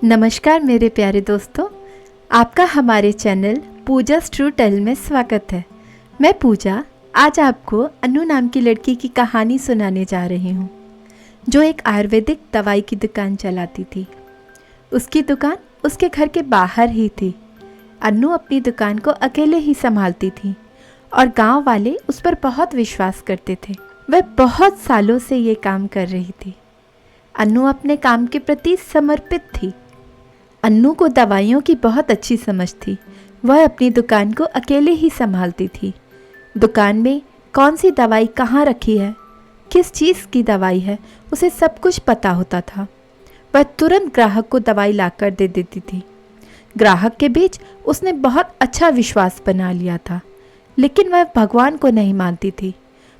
नमस्कार मेरे प्यारे दोस्तों, आपका हमारे चैनल पूजा's ट्रू टेल में स्वागत है। मैं पूजा आज आपको अनु नाम की लड़की की कहानी सुनाने जा रही हूँ, जो एक आयुर्वेदिक दवाई की दुकान चलाती थी। उसकी दुकान उसके घर के बाहर ही थी। अनु अपनी दुकान को अकेले ही संभालती थी और गांव वाले उस पर बहुत विश्वास करते थे। वह बहुत सालों से ये काम कर रही थी। अनु अपने काम के प्रति समर्पित थी। अन्नू को दवाइयों की बहुत अच्छी समझ थी। वह अपनी दुकान को अकेले ही संभालती थी। दुकान में कौन सी दवाई कहाँ रखी है, किस चीज़ की दवाई है, उसे सब कुछ पता होता था। वह तुरंत ग्राहक को दवाई लाकर दे देती थी। ग्राहक के बीच उसने बहुत अच्छा विश्वास बना लिया था, लेकिन वह भगवान को नहीं मानती थी।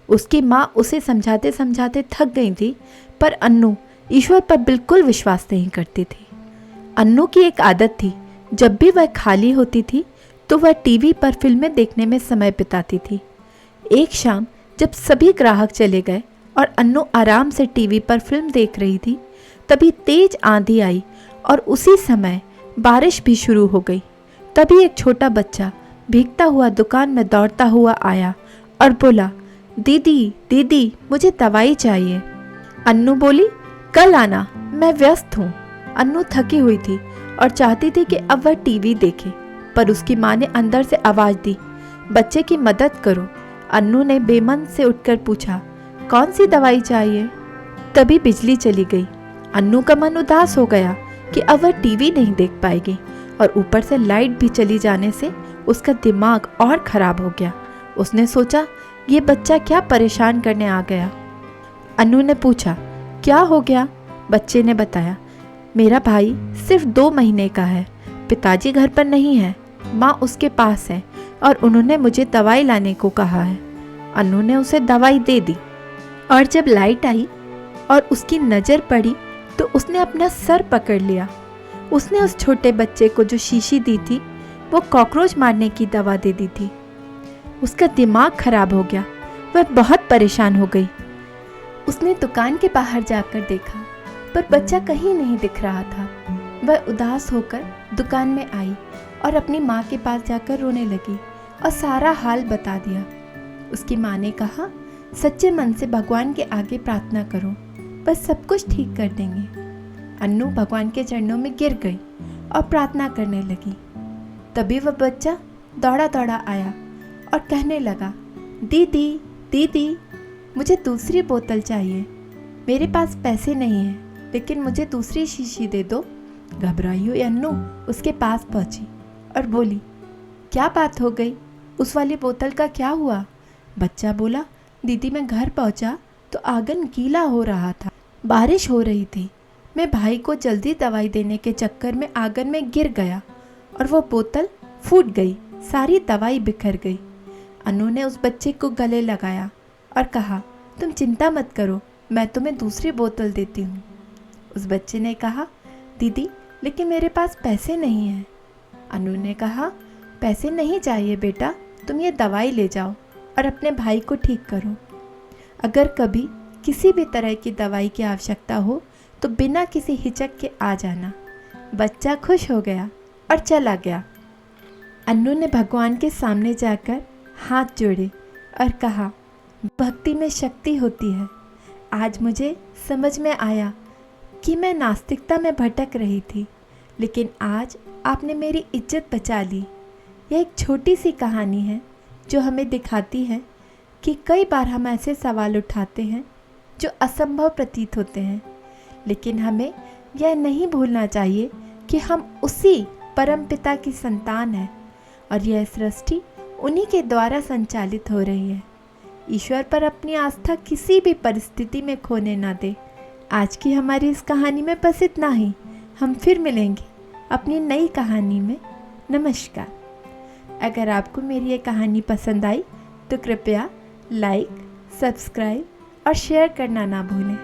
उसकी माँ उसे समझाते समझाते थक गई थी, पर अन्नू ईश्वर पर बिल्कुल विश्वास नहीं करती थी। अन्नू की एक आदत थी, जब भी वह खाली होती थी तो वह टीवी पर फिल्में देखने में समय बिताती थी। एक शाम जब सभी ग्राहक चले गए और अन्नू आराम से टीवी पर फिल्म देख रही थी, तभी तेज आंधी आई और उसी समय बारिश भी शुरू हो गई। तभी एक छोटा बच्चा भीगता हुआ दुकान में दौड़ता हुआ आया और बोला, दीदी दीदी मुझे दवाई चाहिए। अन्नू बोली, कल आना, मैं व्यस्त हूँ। अन्नू थकी हुई थी और चाहती थी कि अब वह टीवी देखे, पर उसकी माँ ने अंदर से आवाज़ दी, बच्चे की मदद करो। अन्नू ने बेमन से उठकर पूछा, कौन सी दवाई चाहिए? तभी बिजली चली गई। अन्नू का मन उदास हो गया कि अब वह टीवी नहीं देख पाएगी और ऊपर से लाइट भी चली जाने से उसका दिमाग और ख़राब हो गया। उसने सोचा, ये बच्चा क्या परेशान करने आ गया। अन्नू ने पूछा, क्या हो गया? बच्चे ने बताया, मेरा भाई सिर्फ 2 महीने का है, पिताजी घर पर नहीं है, माँ उसके पास है और उन्होंने मुझे दवाई लाने को कहा है। अन्नू ने उसे दवाई दे दी और जब लाइट आई और उसकी नज़र पड़ी तो उसने अपना सर पकड़ लिया। उसने उस छोटे बच्चे को जो शीशी दी थी वो कॉकरोच मारने की दवा दे दी थी। उसका दिमाग खराब हो गया, वह बहुत परेशान हो गई। उसने दुकान के बाहर जाकर देखा, पर बच्चा कहीं नहीं दिख रहा था। वह उदास होकर दुकान में आई और अपनी माँ के पास जाकर रोने लगी और सारा हाल बता दिया। उसकी माँ ने कहा, सच्चे मन से भगवान के आगे प्रार्थना करो, बस सब कुछ ठीक कर देंगे। अन्नू भगवान के चरणों में गिर गई और प्रार्थना करने लगी। तभी वह बच्चा दौड़ा दौड़ा आया और कहने लगा, दीदी दीदी मुझे दूसरी बोतल चाहिए, मेरे पास पैसे नहीं हैं, लेकिन मुझे दूसरी शीशी दे दो। घबराई हुई अन्नू उसके पास पहुंची और बोली, क्या बात हो गई, उस वाली बोतल का क्या हुआ? बच्चा बोला, दीदी मैं घर पहुंचा तो आंगन गीला हो रहा था, बारिश हो रही थी, मैं भाई को जल्दी दवाई देने के चक्कर में आंगन में गिर गया और वो बोतल फूट गई, सारी दवाई बिखर गई। अन्नू ने उस बच्चे को गले लगाया और कहा, तुम चिंता मत करो, मैं तुम्हें दूसरी बोतल देती हूँ। उस बच्चे ने कहा, दीदी लेकिन मेरे पास पैसे नहीं हैं। अनु ने कहा, पैसे नहीं चाहिए बेटा, तुम ये दवाई ले जाओ और अपने भाई को ठीक करो। अगर कभी किसी भी तरह की दवाई की आवश्यकता हो तो बिना किसी हिचक के आ जाना। बच्चा खुश हो गया और चला गया। अन्नू ने भगवान के सामने जाकर हाथ जोड़े और कहा, भक्ति में शक्ति होती है। आज मुझे समझ में आया कि मैं नास्तिकता में भटक रही थी, लेकिन आज आपने मेरी इज्जत बचा ली। यह एक छोटी सी कहानी है जो हमें दिखाती है कि कई बार हम ऐसे सवाल उठाते हैं जो असंभव प्रतीत होते हैं, लेकिन हमें यह नहीं भूलना चाहिए कि हम उसी परम पिता की संतान हैं और यह सृष्टि उन्हीं के द्वारा संचालित हो रही है। ईश्वर पर अपनी आस्था किसी भी परिस्थिति में खोने ना दे। आज की हमारी इस कहानी में बस इतना ही। हम फिर मिलेंगे अपनी नई कहानी में। नमस्कार। अगर आपको मेरी ये कहानी पसंद आई तो कृपया लाइक, सब्सक्राइब और शेयर करना ना भूलें।